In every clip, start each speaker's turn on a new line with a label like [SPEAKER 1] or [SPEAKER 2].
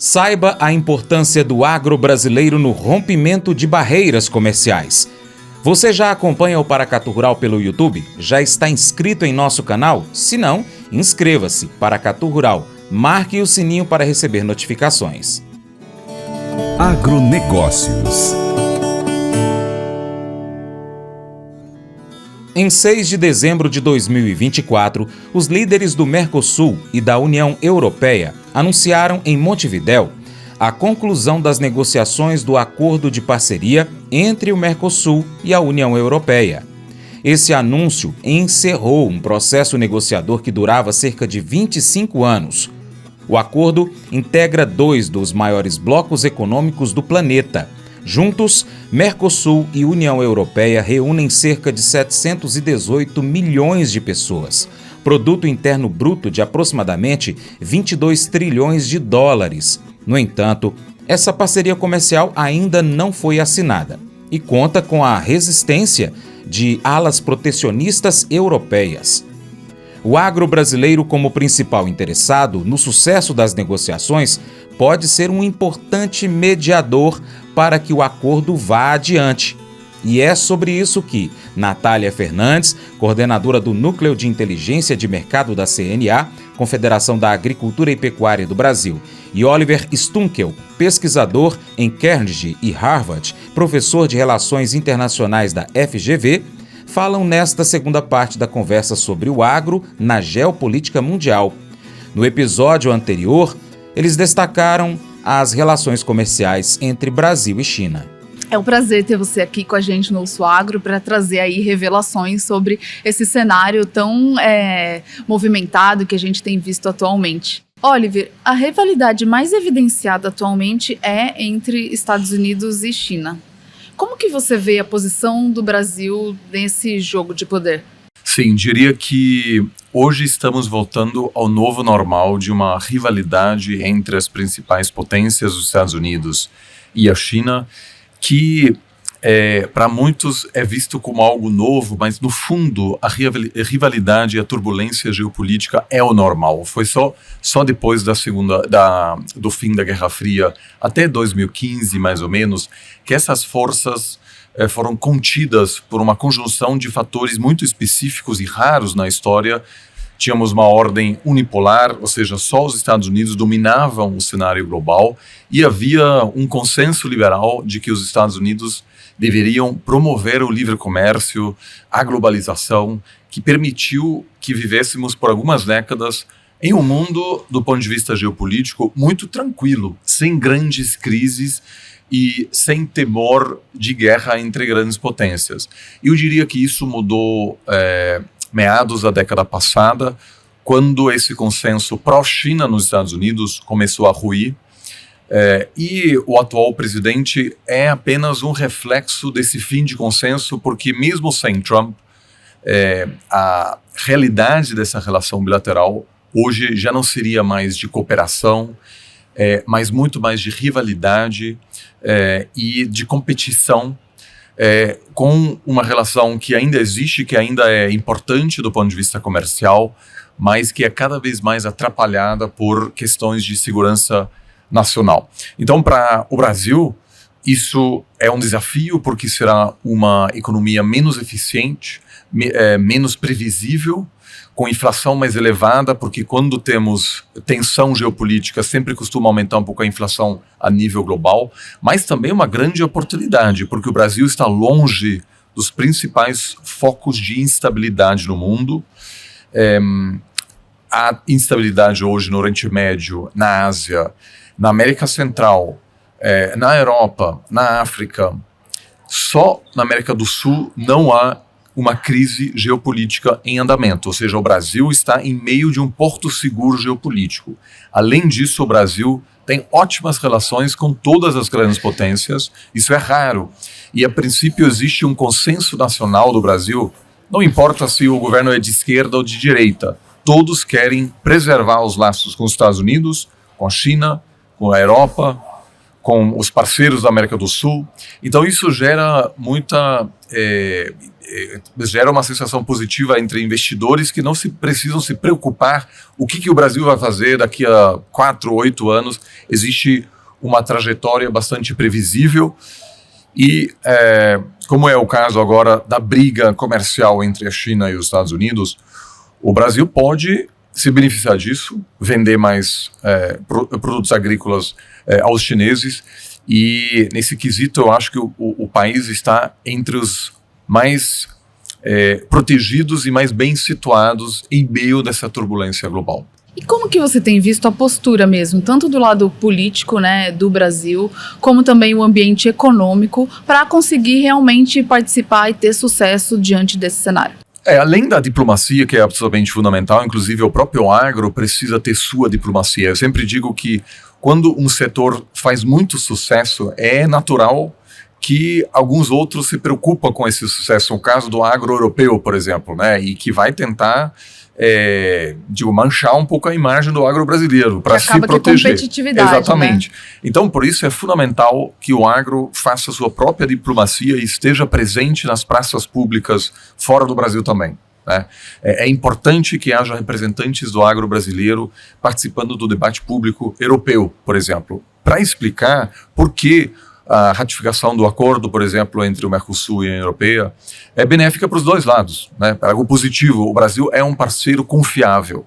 [SPEAKER 1] Saiba a importância do agro brasileiro no rompimento de barreiras comerciais. Você já acompanha o Paracatu Rural pelo YouTube? Já está inscrito em nosso canal? Se não, inscreva-se. Paracatu Rural. Marque o sininho para receber notificações.
[SPEAKER 2] Agronegócios.
[SPEAKER 1] Em 6 de dezembro de 2024, os líderes do Mercosul e da União Europeia anunciaram em Montevidéu a conclusão das negociações do Acordo de Parceria entre o Mercosul e a União Europeia. Esse anúncio encerrou um processo negociador que durava cerca de 25 anos. O acordo integra dois dos maiores blocos econômicos do planeta. Juntos, Mercosul e União Europeia reúnem cerca de 718 milhões de pessoas, produto interno bruto de aproximadamente 22 trilhões de dólares. No entanto, essa parceria comercial ainda não foi assinada e conta com a resistência de alas protecionistas europeias. O agro brasileiro, como principal interessado no sucesso das negociações, pode ser um importante mediador para que o acordo vá adiante. E é sobre isso que Natália Fernandes, coordenadora do Núcleo de Inteligência de Mercado da CNA, Confederação da Agricultura e Pecuária do Brasil, e Oliver Stunkel, pesquisador em Carnegie e Harvard, professor de Relações Internacionais da FGV, falam nesta segunda parte da conversa sobre o agro na geopolítica mundial. No episódio anterior, eles destacaram as relações comerciais entre Brasil e China.
[SPEAKER 3] É um prazer ter você aqui com a gente no Ouço Agro para trazer aí revelações sobre esse cenário tão movimentado que a gente tem visto atualmente. Oliver, a rivalidade mais evidenciada atualmente é entre Estados Unidos e China. Como que você vê a posição do Brasil nesse jogo de poder?
[SPEAKER 4] Sim, diria que hoje estamos voltando ao novo normal de uma rivalidade entre as principais potências dos Estados Unidos e a China, que para muitos é visto como algo novo, mas no fundo a rivalidade e a turbulência geopolítica é o normal. Foi só depois do fim da Guerra Fria, até 2015 mais ou menos, que essas forças foram contidas por uma conjunção de fatores muito específicos e raros na história. Tínhamos uma ordem unipolar, ou seja, só os Estados Unidos dominavam o cenário global e havia um consenso liberal de que os Estados Unidos deveriam promover o livre comércio, a globalização, que permitiu que vivêssemos por algumas décadas em um mundo, do ponto de vista geopolítico, muito tranquilo, sem grandes crises e sem temor de guerra entre grandes potências. Eu diria que isso mudou meados da década passada, quando esse consenso pró-China nos Estados Unidos começou a ruir, e o atual presidente é apenas um reflexo desse fim de consenso, porque mesmo sem Trump, a realidade dessa relação bilateral hoje já não seria mais de cooperação, mas muito mais de rivalidade e de competição, com uma relação que ainda existe, que ainda é importante do ponto de vista comercial, mas que é cada vez mais atrapalhada por questões de segurança nacional. Então, para o Brasil, isso é um desafio, porque será uma economia menos eficiente, menos previsível, com inflação mais elevada, porque quando temos tensão geopolítica sempre costuma aumentar um pouco a inflação a nível global, mas também uma grande oportunidade, porque o Brasil está longe dos principais focos de instabilidade no mundo. A instabilidade hoje no Oriente Médio, na Ásia, na América Central, na Europa, na África. Só na América do Sul não há uma crise geopolítica em andamento, ou seja, o Brasil está em meio de um porto seguro geopolítico. Além disso, o Brasil tem ótimas relações com todas as grandes potências, isso é raro. E a princípio existe um consenso nacional do Brasil, não importa se o governo é de esquerda ou de direita, todos querem preservar os laços com os Estados Unidos, com a China, com a Europa, com os parceiros da América do Sul. Então isso gera gera uma sensação positiva entre investidores que não precisam se preocupar o que o Brasil vai fazer daqui a 4 ou 8 anos. Existe uma trajetória bastante previsível e, como é o caso agora da briga comercial entre a China e os Estados Unidos, o Brasil pode se beneficiar disso, vender mais produtos agrícolas aos chineses, e nesse quesito eu acho que o país está entre os mais protegidos e mais bem situados em meio dessa turbulência global.
[SPEAKER 3] E como que você tem visto a postura mesmo, tanto do lado político, né, do Brasil, como também o ambiente econômico, para conseguir realmente participar e ter sucesso diante desse cenário?
[SPEAKER 4] Além da diplomacia, que é absolutamente fundamental, inclusive o próprio agro precisa ter sua diplomacia. Eu sempre digo que quando um setor faz muito sucesso, é natural que alguns outros se preocupam com esse sucesso. No caso do agro europeu, por exemplo, né, e que vai tentar manchar um pouco a imagem do agro brasileiro para se proteger.
[SPEAKER 3] Competitividade,
[SPEAKER 4] exatamente.
[SPEAKER 3] Né?
[SPEAKER 4] Então, por isso é fundamental que o agro faça sua própria diplomacia e esteja presente nas praças públicas fora do Brasil também. Né? É importante que haja representantes do agro brasileiro participando do debate público europeu, por exemplo, para explicar por que a ratificação do acordo, por exemplo, entre o Mercosul e a União Europeia é benéfica para os dois lados, né? É algo positivo. O Brasil é um parceiro confiável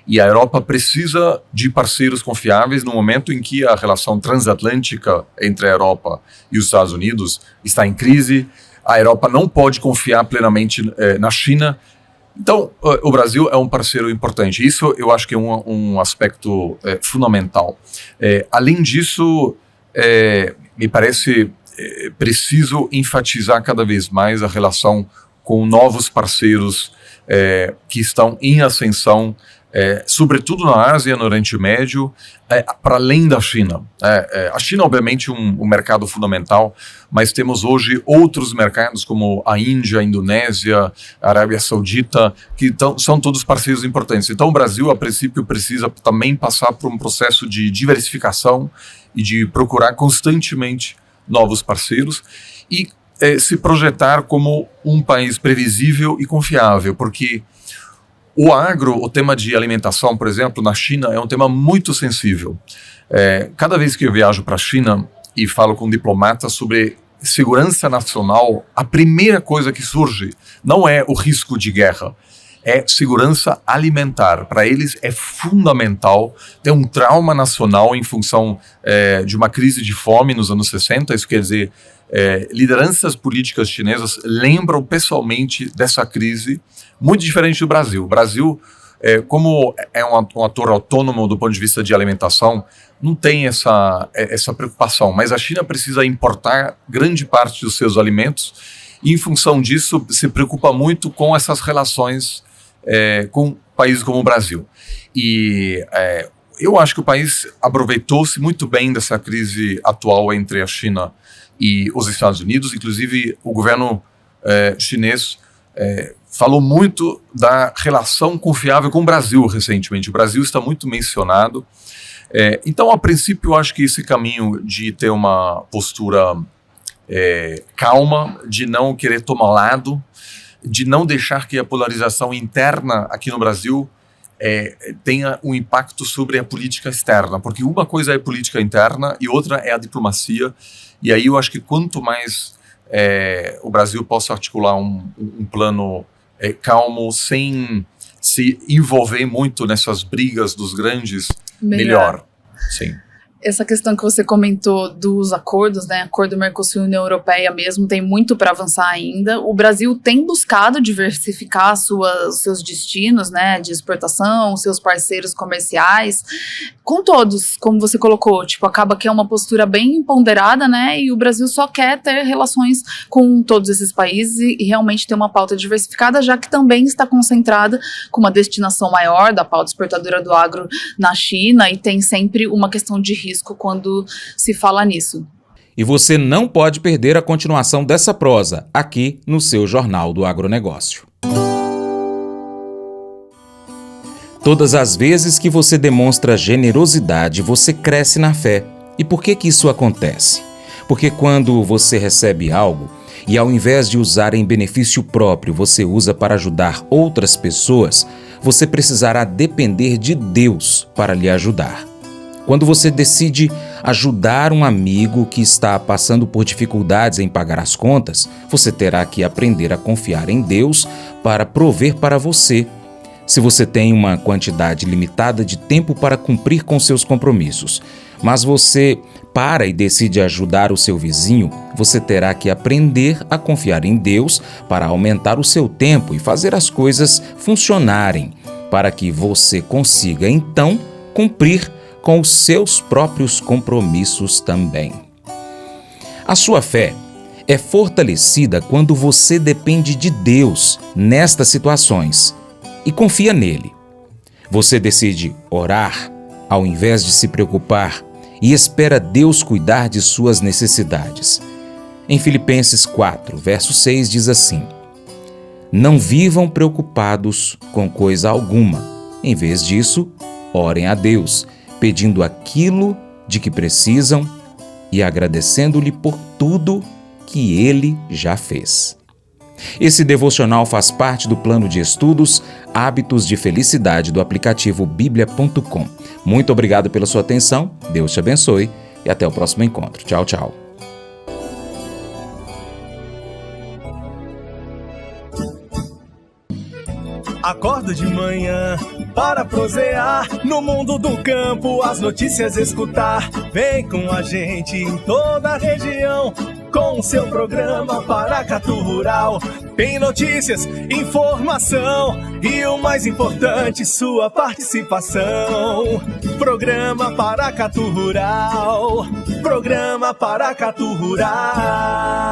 [SPEAKER 4] e a Europa precisa de parceiros confiáveis no momento em que a relação transatlântica entre a Europa e os Estados Unidos está em crise. A Europa não pode confiar plenamente na China. Então, o Brasil é um parceiro importante. Isso eu acho que é um aspecto fundamental. Além disso, me parece preciso enfatizar cada vez mais a relação com novos parceiros que estão em ascensão, sobretudo na Ásia, no Oriente Médio, para além da China. A China, obviamente, um mercado fundamental, mas temos hoje outros mercados como a Índia, a Indonésia, a Arábia Saudita, que são todos parceiros importantes. Então o Brasil, a princípio, precisa também passar por um processo de diversificação e de procurar constantemente novos parceiros e se projetar como um país previsível e confiável, porque o tema de alimentação, por exemplo, na China é um tema muito sensível. Cada vez que eu viajo para a China e falo com diplomatas sobre segurança nacional, a primeira coisa que surge não é o risco de guerra, é segurança alimentar. Para eles é fundamental ter um trauma nacional em função de uma crise de fome nos anos 60. Isso quer dizer, lideranças políticas chinesas lembram pessoalmente dessa crise, muito diferente do Brasil. O Brasil, como é um ator autônomo do ponto de vista de alimentação, não tem essa preocupação, mas a China precisa importar grande parte dos seus alimentos e, em função disso, se preocupa muito com essas relações com países como o Brasil. E eu acho que o país aproveitou-se muito bem dessa crise atual entre a China e os Estados Unidos. Inclusive, o governo chinês falou muito da relação confiável com o Brasil recentemente. O Brasil está muito mencionado. Então, a princípio, eu acho que esse caminho de ter uma postura calma, de não querer tomar lado, de não deixar que a polarização interna aqui no Brasil tenha um impacto sobre a política externa, porque uma coisa é a política interna e outra é a diplomacia, e aí eu acho que quanto mais o Brasil possa articular um plano calmo, sem se envolver muito nessas brigas dos grandes, melhor. Sim.
[SPEAKER 3] Essa questão que você comentou dos acordos, né, acordo Mercosul e União Europeia mesmo, tem muito para avançar ainda. O Brasil tem buscado diversificar seus destinos, né, de exportação, seus parceiros comerciais, com todos, como você colocou, acaba que é uma postura bem ponderada, né, e o Brasil só quer ter relações com todos esses países e realmente ter uma pauta diversificada, já que também está concentrada com uma destinação maior da pauta exportadora do agro na China, e tem sempre uma questão de risco quando se fala nisso.
[SPEAKER 1] E você não pode perder a continuação dessa prosa aqui no seu Jornal do Agronegócio. Todas as vezes que você demonstra generosidade, você cresce na fé E por que isso acontece? Porque quando você recebe algo e ao invés de usar em benefício próprio, você usa para ajudar outras pessoas, você precisará depender de Deus para lhe ajudar. Quando você decide ajudar um amigo que está passando por dificuldades em pagar as contas, você terá que aprender a confiar em Deus para prover para você. Se você tem uma quantidade limitada de tempo para cumprir com seus compromissos, mas você para e decide ajudar o seu vizinho, você terá que aprender a confiar em Deus para aumentar o seu tempo e fazer as coisas funcionarem, para que você consiga, então, cumprir com os seus próprios compromissos também. A sua fé é fortalecida quando você depende de Deus nestas situações e confia nele. Você decide orar ao invés de se preocupar e espera Deus cuidar de suas necessidades. Em Filipenses 4, verso 6 diz assim: Não vivam preocupados com coisa alguma. Em vez disso, orem a Deus, pedindo aquilo de que precisam e agradecendo-lhe por tudo que Ele já fez. Esse devocional faz parte do plano de estudos Hábitos de Felicidade do aplicativo bíblia.com. Muito obrigado pela sua atenção, Deus te abençoe e até o próximo encontro. Tchau, tchau.
[SPEAKER 2] Acordo de manhã para prosear no mundo do campo, as notícias escutar. Vem com a gente em toda a região com o seu programa Paracatu Rural. Tem notícias, informação e o mais importante, sua participação. Programa Paracatu Rural. Programa Paracatu Rural.